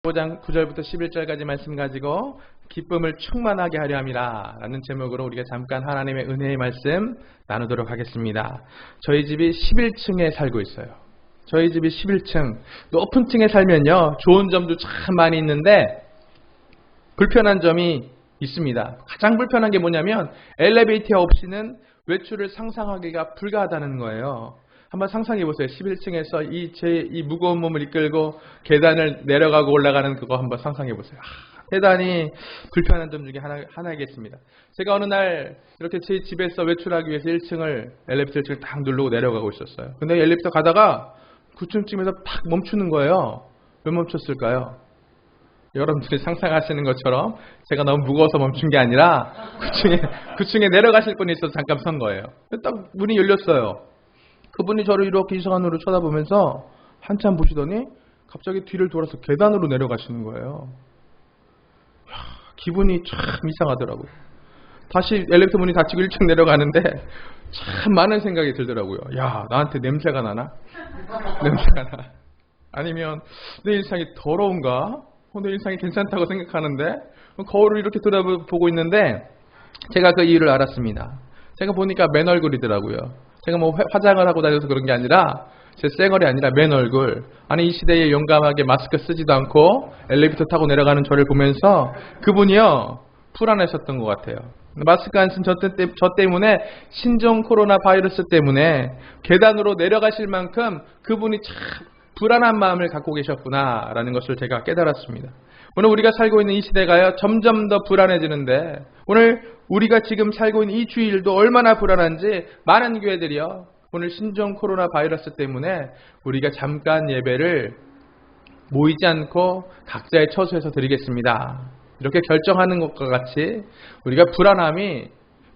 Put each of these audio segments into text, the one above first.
5장 9절부터 11절까지 말씀 가지고 기쁨을 충만하게 하려 함이라 라는 제목으로 우리가 잠깐 하나님의 은혜의 말씀 나누도록 하겠습니다. 저희 집이 11층에 살고 있어요. 저희 집이 11층 높은 층에 살면요 좋은 점도 참 많이 있는데 불편한 점이 있습니다. 가장 불편한 게 뭐냐면 엘리베이터 없이는 외출을 상상하기가 불가하다는 거예요. 한번 상상해 보세요. 11층에서 이 무거운 몸을 이끌고 계단을 내려가고 올라가는 그거 한번 상상해 보세요. 대단히 불편한 점 중에 하나이겠습니다. 제가 어느 날 이렇게 제 집에서 외출하기 위해서 엘리베이터 1층을 딱 누르고 내려가고 있었어요. 근데 엘리베이터 가다가 9층쯤에서 팍 멈추는 거예요. 왜 멈췄을까요? 여러분들이 상상하시는 것처럼 제가 너무 무거워서 멈춘 게 아니라 9층에 내려가실 분이 있어서 잠깐 선 거예요. 딱 문이 열렸어요. 그분이 저를 이렇게 이상한 눈으로 쳐다보면서 한참 보시더니 갑자기 뒤를 돌아서 계단으로 내려가시는 거예요. 기분이 참 이상하더라고요. 다시 엘리베이터 문이 닫히고 1층 내려가는데 참 많은 생각이 들더라고요. 야, 나한테 냄새가 나나? 냄새가 나. 아니면 내 일상이 더러운가? 내 일상이 괜찮다고 생각하는데 거울을 이렇게 들여다보고 있는데 제가 그 이유를 알았습니다. 제가 보니까 맨 얼굴이더라고요. 제가 뭐 화장을 하고 다녀서 그런 게 아니라 제 쌩얼이 아니라 맨 얼굴. 아니 이 시대에 용감하게 마스크 쓰지도 않고 엘리베이터 타고 내려가는 저를 보면서 그분이요 불안하셨던 것 같아요. 마스크 안 쓴 저 때문에 신종 코로나 바이러스 때문에 계단으로 내려가실 만큼 그분이 참 불안한 마음을 갖고 계셨구나라는 것을 제가 깨달았습니다. 오늘 우리가 살고 있는 이 시대가요 점점 더 불안해지는데 오늘 우리가 지금 살고 있는 이 주일도 얼마나 불안한지 많은 교회들이요 오늘 신종 코로나 바이러스 때문에 우리가 잠깐 예배를 모이지 않고 각자의 처소에서 드리겠습니다. 이렇게 결정하는 것과 같이 우리가 불안함이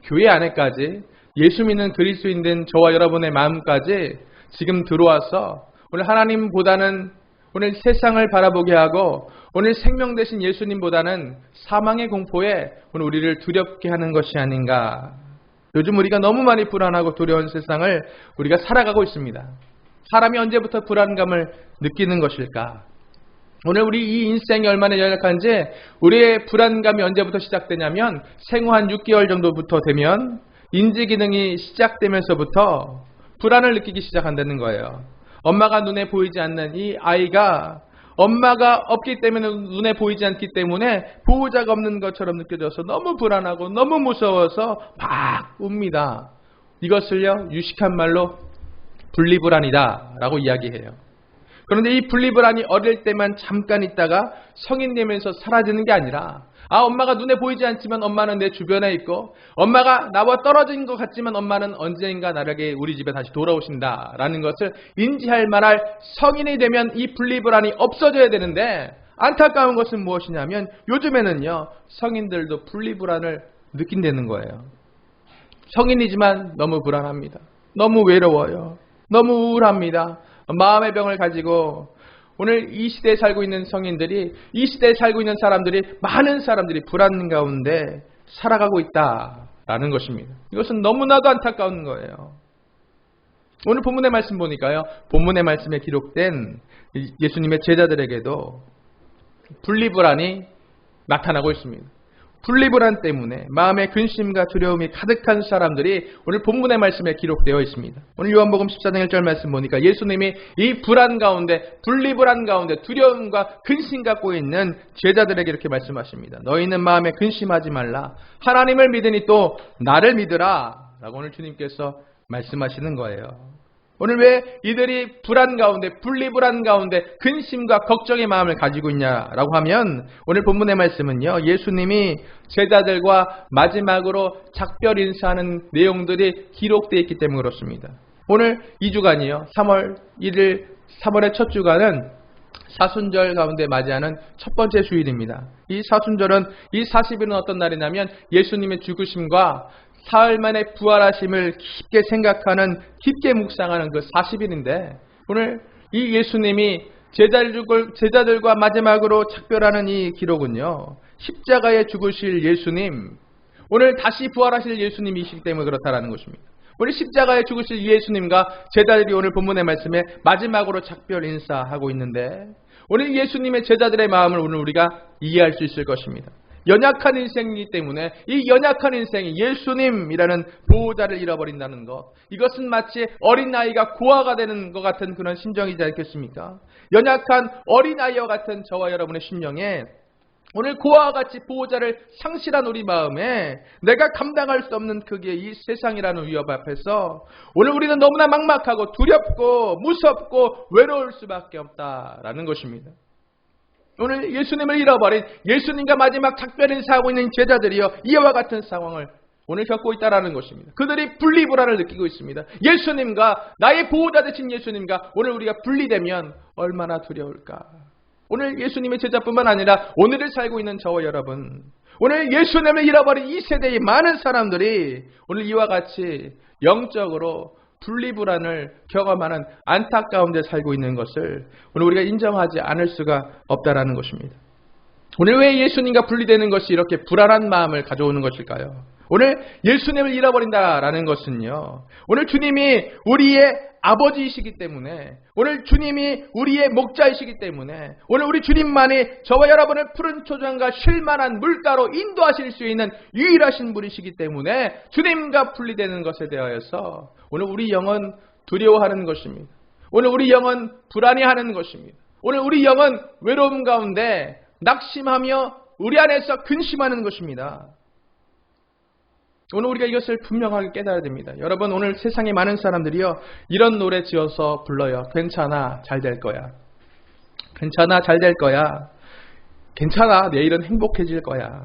교회 안에까지 예수 믿는 그리스도인된 저와 여러분의 마음까지 지금 들어와서 오늘 하나님보다는 오늘 세상을 바라보게 하고 오늘 생명 되신 예수님보다는 사망의 공포에 오늘 우리를 두렵게 하는 것이 아닌가. 요즘 우리가 너무 많이 불안하고 두려운 세상을 우리가 살아가고 있습니다. 사람이 언제부터 불안감을 느끼는 것일까? 오늘 우리 이 인생이 얼마나 연약한지 우리의 불안감이 언제부터 시작되냐면 생후 한 6개월 정도부터 되면 인지기능이 시작되면서부터 불안을 느끼기 시작한다는 거예요. 엄마가 눈에 보이지 않는 이 아이가 엄마가 없기 때문에 눈에 보이지 않기 때문에 보호자가 없는 것처럼 느껴져서 너무 불안하고 너무 무서워서 막 웁니다. 이것을요 유식한 말로 분리불안이다 라고 이야기해요. 그런데 이 분리불안이 어릴 때만 잠깐 있다가 성인 되면서 사라지는 게 아니라 엄마가 눈에 보이지 않지만 엄마는 내 주변에 있고 엄마가 나와 떨어진 것 같지만 엄마는 언젠가 나에게 우리 집에 다시 돌아오신다 라는 것을 인지할 만할 성인이 되면 이 분리불안이 없어져야 되는데 안타까운 것은 무엇이냐면 요즘에는요 성인들도 분리불안을 느낀다는 거예요. 성인이지만 너무 불안합니다. 너무 외로워요. 너무 우울합니다. 마음의 병을 가지고 오늘 이 시대에 살고 있는 성인들이 이 시대에 살고 있는 사람들이 많은 사람들이 불안 가운데 살아가고 있다라는 것입니다. 이것은 너무나도 안타까운 거예요. 오늘 본문의 말씀 보니까요. 본문의 말씀에 기록된 예수님의 제자들에게도 분리불안이 나타나고 있습니다. 분리불안 때문에 마음의 근심과 두려움이 가득한 사람들이 오늘 본문의 말씀에 기록되어 있습니다. 오늘 요한복음 14장 1절 말씀 보니까 예수님이 이 불안 가운데 분리불안 가운데 두려움과 근심 갖고 있는 제자들에게 이렇게 말씀하십니다. 너희는 마음에 근심하지 말라. 하나님을 믿으니 또 나를 믿으라 라고 오늘 주님께서 말씀하시는 거예요. 오늘 왜 이들이 불안 가운데 분리불안 가운데 근심과 걱정의 마음을 가지고 있냐라고 하면 오늘 본문의 말씀은요. 예수님이 제자들과 마지막으로 작별 인사하는 내용들이 기록되어 있기 때문에 그렇습니다. 오늘 이 주간이요. 3월 1일 3월의 첫 주간은 사순절 가운데 맞이하는 첫 번째 주일입니다. 이 사순절은 이 40일은 어떤 날이냐면 예수님의 죽으심과 사흘 만에 부활하심을 깊게 생각하는 깊게 묵상하는 그 40일인데 오늘 이 예수님이 제자들과 마지막으로 작별하는 이 기록은요. 십자가에 죽으실 예수님 오늘 다시 부활하실 예수님이시기 때문에 그렇다라는 것입니다. 우리 십자가에 죽으실 예수님과 제자들이 오늘 본문의 말씀에 마지막으로 작별 인사하고 있는데 오늘 예수님의 제자들의 마음을 오늘 우리가 이해할 수 있을 것입니다. 연약한 인생이기 때문에 이 연약한 인생이 예수님이라는 보호자를 잃어버린다는 것, 이것은 마치 어린아이가 고아가 되는 것 같은 그런 심정이지 않겠습니까? 연약한 어린아이와 같은 저와 여러분의 심령에 오늘 고아와 같이 보호자를 상실한 우리 마음에 내가 감당할 수 없는 크기의 이 세상이라는 위협 앞에서 오늘 우리는 너무나 막막하고 두렵고 무섭고 외로울 수밖에 없다라는 것입니다. 오늘 예수님을 잃어버린 예수님과 마지막 작별 인사하고 있는 제자들이요, 이와 같은 상황을 오늘 겪고 있다는 것입니다. 그들이 분리불안을 느끼고 있습니다. 예수님과, 나의 보호자 되신 예수님과 오늘 우리가 분리되면 얼마나 두려울까. 오늘 예수님의 제자뿐만 아니라 오늘을 살고 있는 저와 여러분, 오늘 예수님을 잃어버린 이 세대의 많은 사람들이 오늘 이와 같이 영적으로 분리불안을 경험하는 안타까운 데 살고 있는 것을 오늘 우리가 인정하지 않을 수가 없다라는 것입니다. 오늘 왜 예수님과 분리되는 것이 이렇게 불안한 마음을 가져오는 것일까요? 오늘 예수님을 잃어버린다라는 것은요, 오늘 주님이 우리의 아버지이시기 때문에, 오늘 주님이 우리의 목자이시기 때문에, 오늘 우리 주님만이 저와 여러분을 푸른 초장과 쉴만한 물가로 인도하실 수 있는 유일하신 분이시기 때문에 주님과 분리되는 것에 대하여서 오늘 우리 영은 두려워하는 것입니다. 오늘 우리 영은 불안해하는 것입니다. 오늘 우리 영은 외로움 가운데 낙심하며 우리 안에서 근심하는 것입니다. 오늘 우리가 이것을 분명하게 깨달아야 됩니다. 여러분, 오늘 세상에 많은 사람들이요, 이런 노래 지어서 불러요. 괜찮아, 잘 될 거야. 괜찮아, 잘 될 거야. 괜찮아, 내일은 행복해질 거야.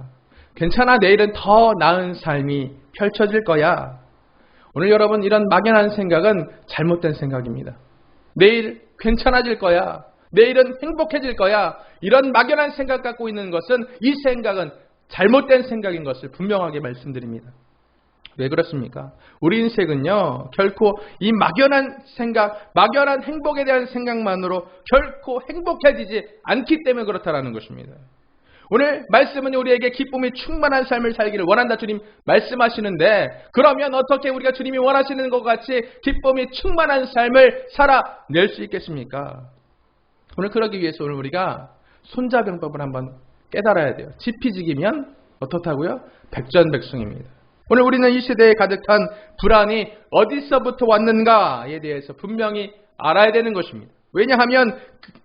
괜찮아, 내일은 더 나은 삶이 펼쳐질 거야. 오늘 여러분, 이런 막연한 생각은 잘못된 생각입니다. 내일 괜찮아질 거야. 내일은 행복해질 거야. 이런 막연한 생각 갖고 있는 것은, 이 생각은 잘못된 생각인 것을 분명하게 말씀드립니다. 왜 그렇습니까? 우리 인생은요, 결코 이 막연한 생각, 막연한 행복에 대한 생각만으로 결코 행복해지지 않기 때문에 그렇다라는 것입니다. 오늘 말씀은 우리에게 기쁨이 충만한 삶을 살기를 원한다 주님 말씀하시는데, 그러면 어떻게 우리가 주님이 원하시는 것 같이 기쁨이 충만한 삶을 살아낼 수 있겠습니까? 오늘 그러기 위해서 오늘 우리가 손자병법을 한번 깨달아야 돼요. 지피지기면 어떻다고요? 백전백승입니다. 오늘 우리는 이 시대에 가득한 불안이 어디서부터 왔는가에 대해서 분명히 알아야 되는 것입니다. 왜냐하면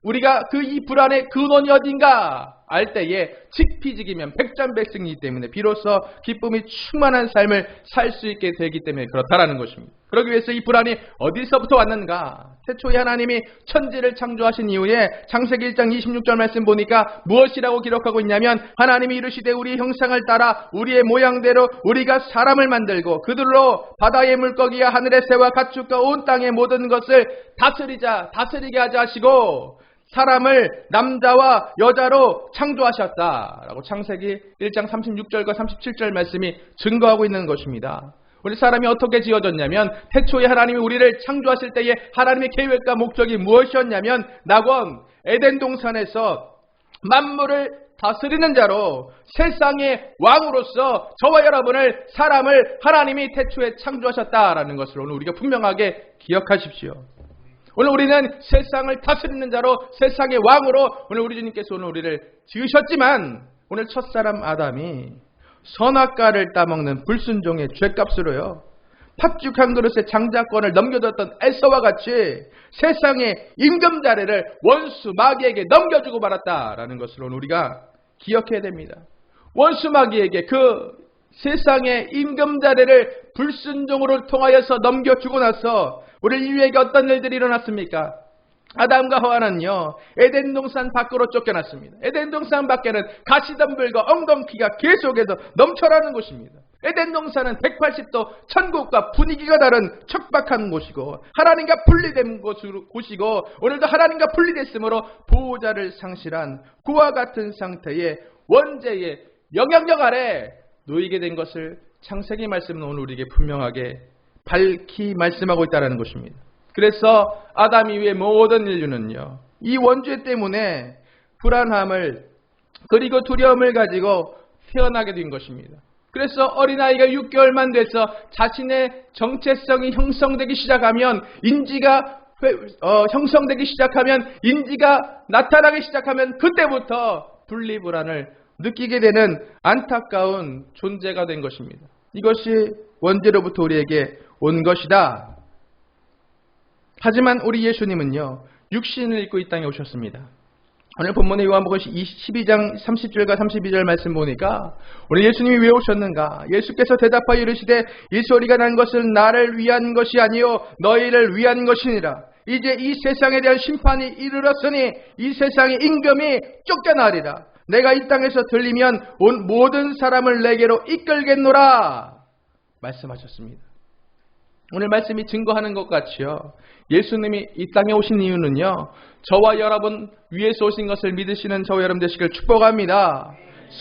우리가 이 불안의 근원이 어딘가 알 때에 지피지기면 백전백승이기 때문에 비로소 기쁨이 충만한 삶을 살 수 있게 되기 때문에 그렇다라는 것입니다. 그러기 위해서 이 불안이 어디서부터 왔는가? 태초에 하나님이 천지를 창조하신 이후에 창세기 1장 26절 말씀 보니까 무엇이라고 기록하고 있냐면, 하나님이 이르시되 우리의 형상을 따라 우리의 모양대로 우리가 사람을 만들고 그들로 바다의 물고기와 하늘의 새와 가축과 온 땅의 모든 것을 다스리게 하자 하시고 사람을 남자와 여자로 창조하셨다라고 창세기 1장 36절과 37절 말씀이 증거하고 있는 것입니다. 우리 사람이 어떻게 지어졌냐면, 태초에 하나님이 우리를 창조하실 때에 하나님의 계획과 목적이 무엇이었냐면, 낙원 에덴 동산에서 만물을 다스리는 자로 세상의 왕으로서 저와 여러분을, 사람을 하나님이 태초에 창조하셨다라는 것을 오늘 우리가 분명하게 기억하십시오. 오늘 우리는 세상을 다스리는 자로, 세상의 왕으로 오늘 우리 주님께서 오늘 우리를 지으셨지만, 오늘 첫사람 아담이 선악과를 따먹는 불순종의 죄값으로요, 팥죽 한 그릇의 장자권을 넘겨줬던 에서와 같이 세상의 임금자리를 원수 마귀에게 넘겨주고 말았다라는 것을 오늘 우리가 기억해야 됩니다. 원수 마귀에게 그 세상의 임금자리를 불순종으로 통하여서 넘겨주고 나서 우리 인류에게 어떤 일들이 일어났습니까? 아담과 하와는요, 에덴 동산 밖으로 쫓겨났습니다. 에덴 동산 밖에는 가시덤불과 엉겅퀴가 계속해서 넘쳐나는 곳입니다. 에덴 동산은 180도 천국과 분위기가 다른 척박한 곳이고, 하나님과 분리된 곳이고, 오늘도 하나님과 분리됐으므로 보호자를 상실한 그와 같은 상태의 원죄의 영향력 아래 놓이게 된 것을 창세기 말씀은 오늘 우리에게 분명하게 밝히 말씀하고 있다는 것입니다. 그래서 아담 이후의 모든 인류는요, 이 원죄 때문에 불안함을 그리고 두려움을 가지고 태어나게 된 것입니다. 그래서 어린아이가 6개월만 돼서 자신의 정체성이 형성되기 시작하면 인지가 형성되기 시작하면, 인지가 나타나기 시작하면 그때부터 분리불안을 느끼게 되는 안타까운 존재가 된 것입니다. 이것이 원죄로부터 우리에게 온 것이다. 하지만 우리 예수님은요, 육신을 입고 이 땅에 오셨습니다. 오늘 본문의 요한복음 12장 30절과 32절 말씀 보니까 오늘 예수님이 왜 오셨는가? 예수께서 대답하여 이르시되 이 소리가 난 것은 나를 위한 것이 아니요 너희를 위한 것이니라. 이제 이 세상에 대한 심판이 이르렀으니 이 세상의 임금이 쫓겨나리라. 내가 이 땅에서 들리면 온 모든 사람을 내게로 이끌겠노라 말씀하셨습니다. 오늘 말씀이 증거하는 것 같이요, 예수님이 이 땅에 오신 이유는요, 저와 여러분 위에서 오신 것을 믿으시는 저와 여러분 되시길 축복합니다.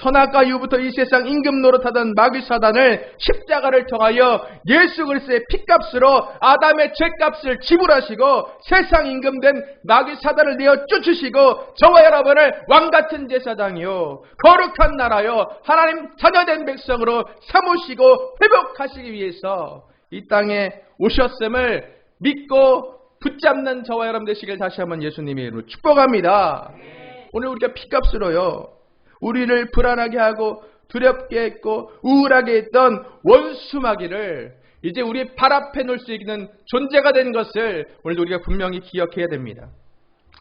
선악과 이후부터 이 세상 임금 노릇하던 마귀 사단을 십자가를 통하여 예수 그리스도의 피값으로 아담의 죄값을 지불하시고 세상 임금 된 마귀 사단을 내어 쫓으시고 저와 여러분을 왕같은 제사장이요 거룩한 나라요 하나님 자녀된 백성으로 삼으시고 회복하시기 위해서 이 땅에 오셨음을 믿고 붙잡는 저와 여러분 되시길 다시 한번 예수님의 이름으로 축복합니다. 오늘 우리가 피값으로요, 우리를 불안하게 하고 두렵게 했고 우울하게 했던 원수마귀를 이제 우리 발 앞에 놓을 수 있는 존재가 된 것을 오늘도 우리가 분명히 기억해야 됩니다.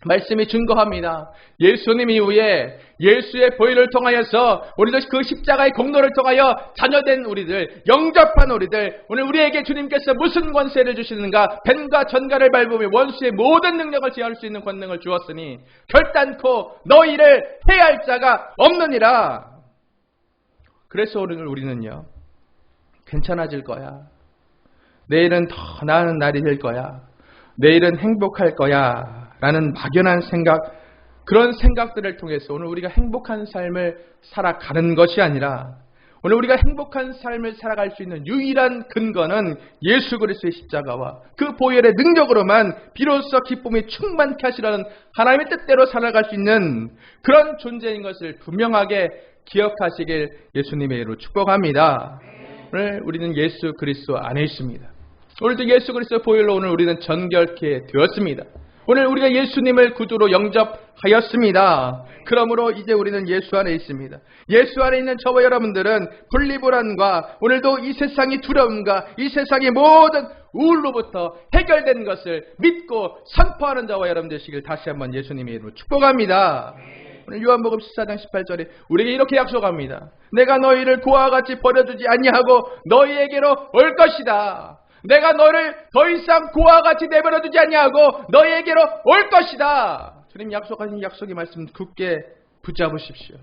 말씀이 증거합니다. 예수님 이후에 예수의 보혈을 통하여서 오늘도 그 십자가의 공로를 통하여 자녀된 우리들, 영접한 우리들, 오늘 우리에게 주님께서 무슨 권세를 주시는가? 뱀과 전갈을 밟으며 원수의 모든 능력을 제어할 수 있는 권능을 주었으니 결단코 너희를 해할 자가 없느니라. 그래서 오늘 우리는요, 괜찮아질 거야, 내일은 더 나은 날이 될 거야, 내일은 행복할 거야 라는 막연한 생각, 그런 생각들을 통해서 오늘 우리가 행복한 삶을 살아가는 것이 아니라 오늘 우리가 행복한 삶을 살아갈 수 있는 유일한 근거는 예수 그리스도의 십자가와 그 보혈의 능력으로만 비로소 기쁨이 충만케 하시라는 하나님의 뜻대로 살아갈 수 있는 그런 존재인 것을 분명하게 기억하시길 예수님의 이름으로 축복합니다. 오늘 우리는 예수 그리스도 안에 있습니다. 오늘도 예수 그리스도 보혈로 오늘 우리는 정결케 되었습니다. 오늘 우리가 예수님을 구주로 영접하였습니다. 그러므로 이제 우리는 예수 안에 있습니다. 예수 안에 있는 저와 여러분들은 분리불안과 오늘도 이 세상의 두려움과 이 세상의 모든 우울로부터 해결된 것을 믿고 선포하는 저와 여러분 되시길 다시 한번 예수님의 이름으로 축복합니다. 오늘 요한복음 14장 18절에 우리에게 이렇게 약속합니다. 내가 너희를 고아와 같이 버려두지 아니하고 너희에게로 올 것이다. 내가 너를 더 이상 고아와 같이 내버려두지 아니하고 너희에게로 올 것이다. 주님 약속하신 약속의 말씀 굳게 붙잡으십시오.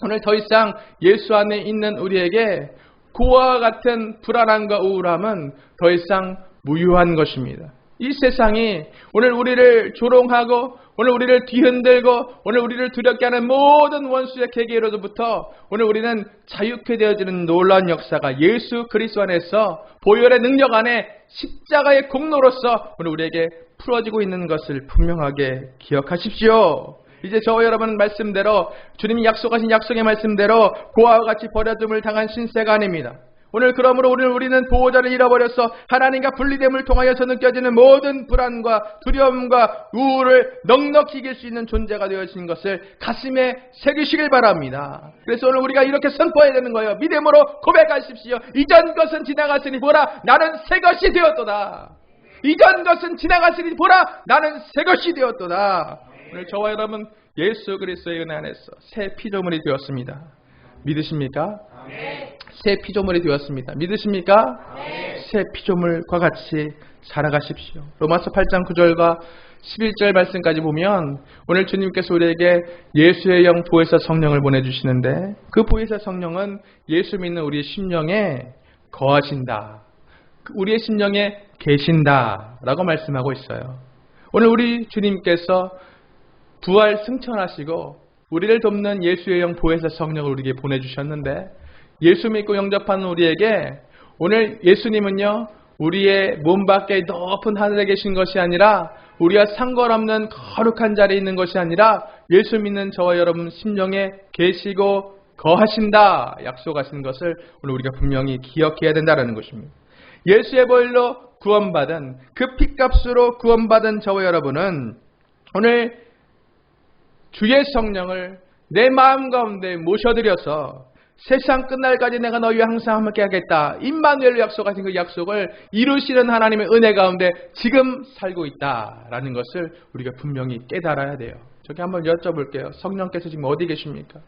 오늘 더 이상 예수 안에 있는 우리에게 고아와 같은 불안함과 우울함은 더 이상 무효한 것입니다. 이 세상이 오늘 우리를 조롱하고 오늘 우리를 뒤흔들고 오늘 우리를 두렵게 하는 모든 원수의 계계로부터 오늘 우리는 자유케 되어지는 놀라운 역사가 예수 그리스도 안에서 보혈의 능력 안에 십자가의 공로로서 오늘 우리에게 풀어지고 있는 것을 분명하게 기억하십시오. 이제 저와 여러분 말씀대로 주님이 약속하신 약속의 말씀대로 고아와 같이 버려둠을 당한 신세가 아닙니다. 오늘 그러므로 우리는 보호자를 잃어버려서 하나님과 분리됨을 통하여서 느껴지는 모든 불안과 두려움과 우울을 넉넉히 이길 수 있는 존재가 되어진 것을 가슴에 새기시길 바랍니다. 그래서 오늘 우리가 이렇게 선포해야 되는 거예요. 믿음으로 고백하십시오. 이전 것은 지나갔으니 보라 나는 새 것이 되었도다. 이전 것은 지나갔으니 보라 나는 새 것이 되었도다. 오늘 저와 여러분 예수 그리스도의 은혜 안에서 새 피조물이 되었습니다. 믿으십니까? 새 피조물이 되었습니다. 믿으십니까? 새 피조물과 같이 살아가십시오. 로마서 8장 9절과 11절 말씀까지 보면 오늘 주님께서 우리에게 예수의 영 보혜사 성령을 보내주시는데 그 보혜사 성령은 예수 믿는 우리의 심령에 거하신다. 우리의 심령에 계신다 라고 말씀하고 있어요. 오늘 우리 주님께서 부활 승천하시고 우리를 돕는 예수의 영 보혜사 성령을 우리에게 보내주셨는데 예수 믿고 영접하는 우리에게 오늘 예수님은요 우리의 몸 밖에 높은 하늘에 계신 것이 아니라 우리와 상관없는 거룩한 자리에 있는 것이 아니라 예수 믿는 저와 여러분 심령에 계시고 거하신다 약속하신 것을 오늘 우리가 분명히 기억해야 된다는 것입니다. 예수의 보혈로 구원받은 그 핏값으로 구원받은 저와 여러분은 오늘 주의 성령을 내 마음 가운데 모셔드려서 세상 끝날까지 내가 너희와 항상 함께 하겠다. 임마누엘로 약속하신 그 약속을 이루시는 하나님의 은혜 가운데 지금 살고 있다라는 것을 우리가 분명히 깨달아야 돼요. 저기 한번 여쭤볼게요. 성령께서 지금 어디 계십니까?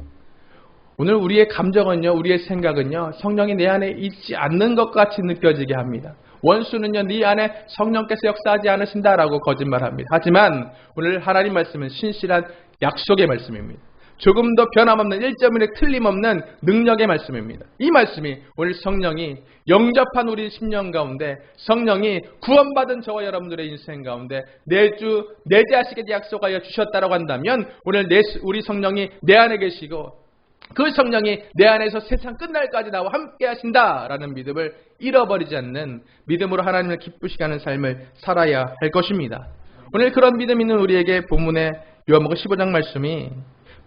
오늘 우리의 감정은요, 우리의 생각은요, 성령이 내 안에 있지 않는 것 같이 느껴지게 합니다. 원수는요, 네 안에 성령께서 역사하지 않으신다라고 거짓말합니다. 하지만 오늘 하나님 말씀은 신실한 약속의 말씀입니다. 조금 더 변함없는 1.1의 틀림없는 능력의 말씀입니다. 이 말씀이 오늘 성령이 영접한 우리 심령 가운데, 성령이 구원받은 저와 여러분들의 인생 가운데 내주 내재하시게 약속하여 주셨다라고 한다면 오늘 우리 성령이 내 안에 계시고 그 성령이 내 안에서 세상 끝날까지 나와 함께 하신다라는 믿음을 잃어버리지 않는 믿음으로 하나님을 기쁘시게 하는 삶을 살아야 할 것입니다. 오늘 그런 믿음 있는 우리에게 본문의 요한복음 15장 말씀이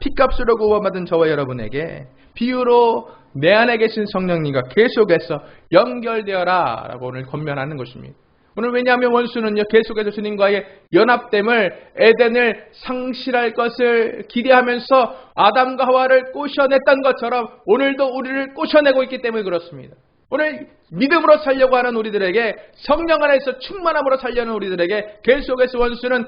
핏값으로 구원받은 저와 여러분에게 비유로 내 안에 계신 성령님과 계속해서 연결되어라 라고 오늘 권면하는 것입니다. 오늘 왜냐하면 원수는요, 계속해서 주님과의 연합됨을, 에덴을 상실할 것을 기대하면서 아담과 하와를 꼬셔냈던 것처럼 오늘도 우리를 꼬셔내고 있기 때문에 그렇습니다. 오늘 믿음으로 살려고 하는 우리들에게, 성령 안에서 충만함으로 살려는 우리들에게 계속해서 원수는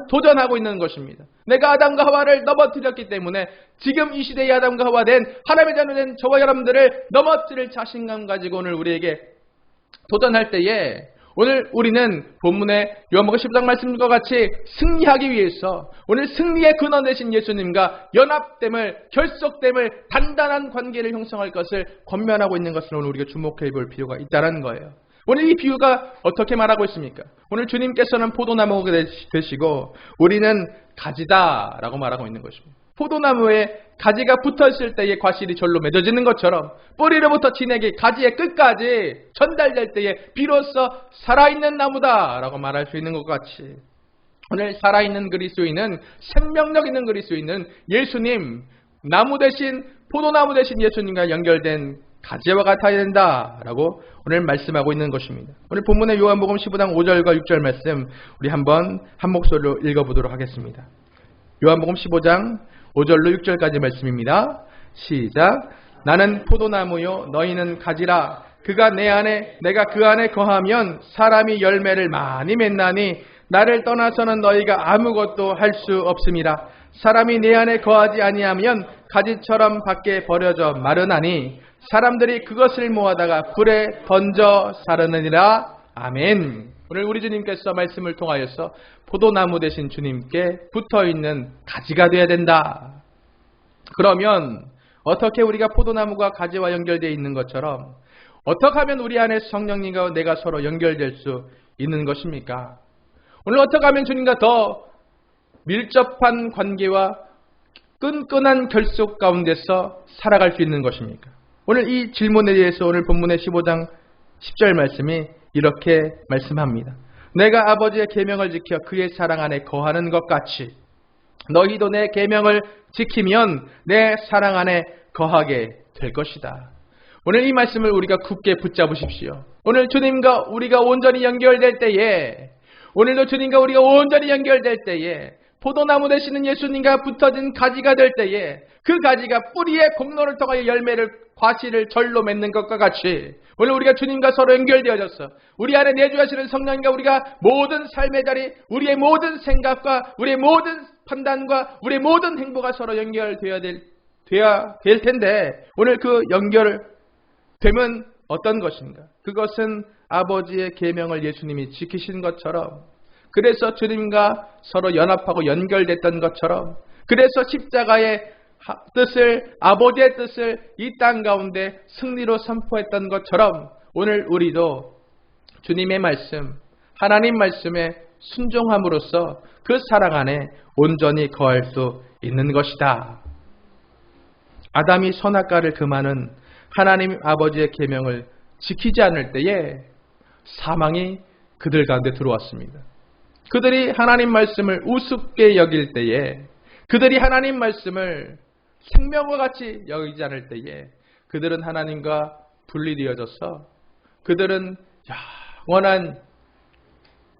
도전하고 있는 것입니다. 내가 아담과 하와를 넘어뜨렸기 때문에 지금 이 시대의 아담과 하와 된 하나님의 자녀 된 저와 여러분들을 넘어뜨릴 자신감 가지고 오늘 우리에게 도전할 때에 오늘 우리는 본문의 요한복음 10장 말씀과 같이 승리하기 위해서 오늘 승리의 근원 되신 예수님과 연합됨을, 결속됨을, 단단한 관계를 형성할 것을 권면하고 있는 것을 오늘 우리가 주목해 볼 필요가 있다는 거예요. 오늘 이 비유가 어떻게 말하고 있습니까? 오늘 주님께서는 포도나무가 되시고 우리는 가지다라고 말하고 있는 것입니다. 포도나무에 가지가 붙어있을 때에 과실이 절로 맺어지는 것처럼 뿌리로부터 진에게 가지의 끝까지 전달될 때에 비로소 살아있는 나무다라고 말할 수 있는 것 같이 오늘 살아있는 그리스도인은, 생명력 있는 그리스도인은 예수님, 나무 대신 포도나무 대신 예수님과 연결된 가지와 같아야 된다라고 오늘 말씀하고 있는 것입니다. 오늘 본문의 요한복음 15장 5절과 6절 말씀 우리 한번 한 목소리로 읽어보도록 하겠습니다. 요한복음 15장 5절로 6절까지 말씀입니다. 시작. 나는 포도나무요 너희는 가지라. 그가 내 안에 내가 그 안에 거하면 사람이 열매를 많이 맺나니 나를 떠나서는 너희가 아무것도 할 수 없음이라. 사람이 내 안에 거하지 아니하면 가지처럼 밖에 버려져 마르나니 사람들이 그것을 모아다가 불에 던져 사르느니라. 아멘. 오늘 우리 주님께서 말씀을 통하여서 포도나무 대신 주님께 붙어있는 가지가 되어야 된다. 그러면 어떻게 우리가 포도나무가 가지와 연결되어 있는 것처럼 어떻게 하면 우리 안에 성령님과 내가 서로 연결될 수 있는 것입니까? 오늘 어떻게 하면 주님과 더 밀접한 관계와 끈끈한 결속 가운데서 살아갈 수 있는 것입니까? 오늘 이 질문에 대해서 오늘 본문의 15장 10절 말씀이 이렇게 말씀합니다. 내가 아버지의 계명을 지켜 그의 사랑 안에 거하는 것 같이 너희도 내 계명을 지키면 내 사랑 안에 거하게 될 것이다. 오늘 이 말씀을 우리가 굳게 붙잡으십시오. 오늘 주님과 우리가 온전히 연결될 때에, 오늘도 주님과 우리가 온전히 연결될 때에 포도나무 되시는 예수님과 붙어진 가지가 될 때에 그 가지가 뿌리의 공로를 통하여 열매를, 과실을 절로 맺는 것과 같이 오늘 우리가 주님과 서로 연결되어져서 우리 안에 내주하시는 성령님과 우리가 모든 삶의 자리, 우리의 모든 생각과 우리의 모든 판단과 우리의 모든 행보가 서로 연결되어야 될 텐데 오늘 그 연결됨은 어떤 것인가? 그것은 아버지의 계명을 예수님이 지키신 것처럼, 그래서 주님과 서로 연합하고 연결됐던 것처럼, 그래서 십자가의 뜻을, 아버지의 뜻을 이 땅 가운데 승리로 선포했던 것처럼 오늘 우리도 주님의 말씀, 하나님 말씀에 순종함으로써 그 사랑 안에 온전히 거할 수 있는 것이다. 아담이 선악과를 금하는 하나님 아버지의 계명을 지키지 않을 때에 사망이 그들 가운데 들어왔습니다. 그들이 하나님 말씀을 우습게 여길 때에, 그들이 하나님 말씀을 생명과 같이 여기지 않을 때에 그들은 하나님과 분리되어져서 그들은 영원한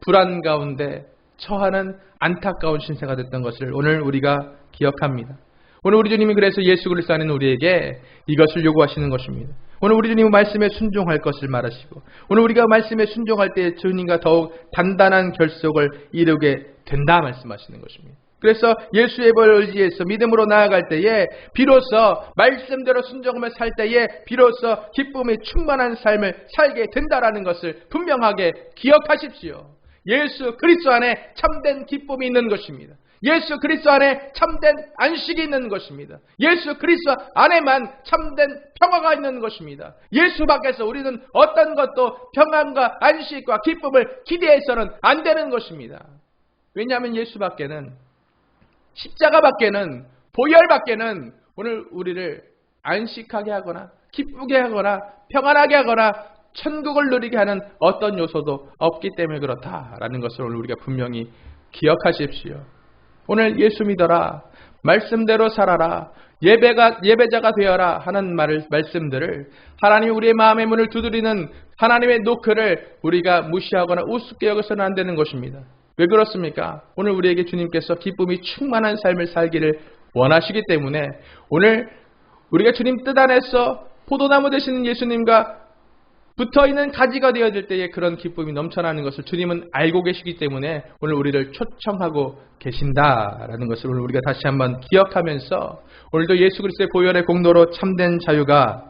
불안 가운데 처하는 안타까운 신세가 됐던 것을 오늘 우리가 기억합니다. 오늘 우리 주님이 그래서 예수 그리스도 안에 우리에게 이것을 요구하시는 것입니다. 오늘 우리 주님은 말씀에 순종할 것을 말하시고, 오늘 우리가 말씀에 순종할 때 주님과 더욱 단단한 결속을 이루게 된다 말씀하시는 것입니다. 그래서 예수의 벌을 의지해서 믿음으로 나아갈 때에 비로소 말씀대로 순종하며 살 때에 비로소 기쁨이 충만한 삶을 살게 된다라는 것을 분명하게 기억하십시오. 예수 그리스도 안에 참된 기쁨이 있는 것입니다. 예수 그리스도 안에 참된 안식이 있는 것입니다. 예수 그리스도 안에만 참된 평화가 있는 것입니다. 예수 밖에서 우리는 어떤 것도 평안과 안식과 기쁨을 기대해서는 안 되는 것입니다. 왜냐하면 예수 밖에는, 십자가 밖에는, 보혈 밖에는 오늘 우리를 안식하게 하거나 기쁘게 하거나 평안하게 하거나 천국을 누리게 하는 어떤 요소도 없기 때문에 그렇다라는 것을 오늘 우리가 분명히 기억하십시오. 오늘 예수 믿어라, 말씀대로 살아라, 예배자가 되어라 하는 말씀들을, 하나님이 우리의 마음의 문을 두드리는 하나님의 노크를 우리가 무시하거나 우습게 여겨서는 안 되는 것입니다. 왜 그렇습니까? 오늘 우리에게 주님께서 기쁨이 충만한 삶을 살기를 원하시기 때문에 오늘 우리가 주님 뜻 안에서 포도나무 되시는 예수님과 붙어있는 가지가 되어질 때에 그런 기쁨이 넘쳐나는 것을 주님은 알고 계시기 때문에 오늘 우리를 초청하고 계신다라는 것을 오늘 우리가 다시 한번 기억하면서, 오늘도 예수 그리스도의 보혈의 공로로 참된 자유가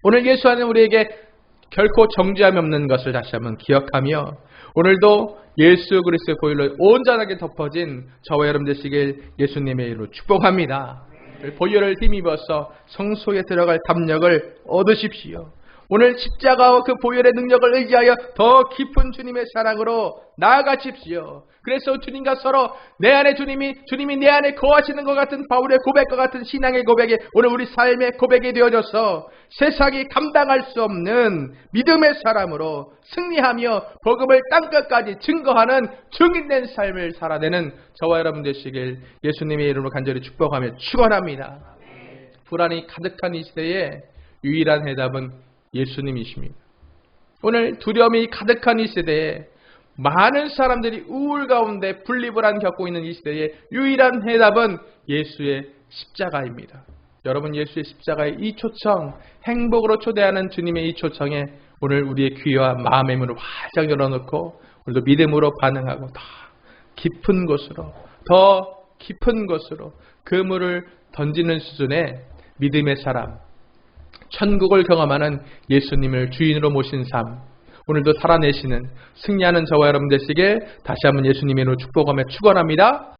오늘 예수 안에 우리에게 결코 정죄함이 없는 것을 다시 한번 기억하며, 오늘도 예수 그리스도의 보혈로 온전하게 덮어진 저와 여러분 되시길 예수님의 이름으로 축복합니다. 보혈을 힘입어서 성소에 들어갈 담력을 얻으십시오. 오늘 십자가와 그 보혈의 능력을 의지하여 더 깊은 주님의 사랑으로 나아가십시오. 그래서 주님과 서로 내 안에 주님이 내 안에 거하시는 것 같은 바울의 고백과 같은 신앙의 고백이 오늘 우리 삶의 고백이 되어져서 세상이 감당할 수 없는 믿음의 사람으로 승리하며 복음을 땅끝까지 증거하는 증인된 삶을 살아내는 저와 여러분 되시길 예수님의 이름으로 간절히 축복하며 축원합니다. 불안이 가득한 이 시대에 유일한 해답은 예수님이십니다. 오늘 두려움이 가득한 이 시대에 많은 사람들이 우울 가운데 분리불안 겪고 있는 이 시대에 유일한 해답은 예수의 십자가입니다. 여러분, 예수의 십자가의 이 초청, 행복으로 초대하는 주님의 이 초청에 오늘 우리의 귀와 마음의 문을 활짝 열어놓고 오늘도 믿음으로 반응하고 더 깊은 곳으로 그물을 던지는 수준의 믿음의 사람, 천국을 경험하는 예수님을 주인으로 모신 삶, 오늘도 살아내시는 승리하는 저와 여러분 되시길 다시 한번 예수님의 이름으로 축복하며 축원합니다.